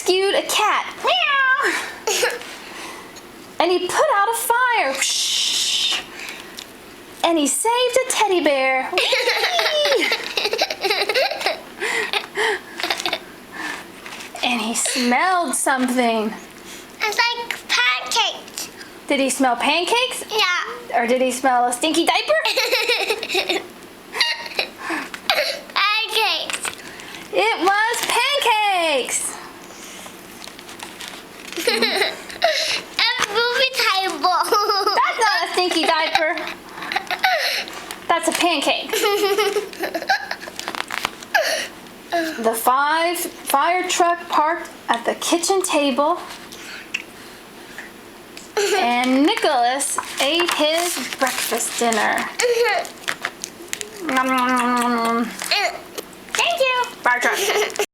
rescued a cat. Meow. And he put out a fire. Whoosh. And he saved a teddy bear. Whee! And he smelled something. It's like pancakes. Did he smell pancakes? Yeah. Or did he smell a stinky diaper? Pancakes. It was pancakes. A movie table. That's not a stinky diaper. That's a pancake. The fire truck parked at the kitchen table, and Nicholas ate his breakfast dinner. Nom, nom, nom, nom, nom. Thank you. Fire truck.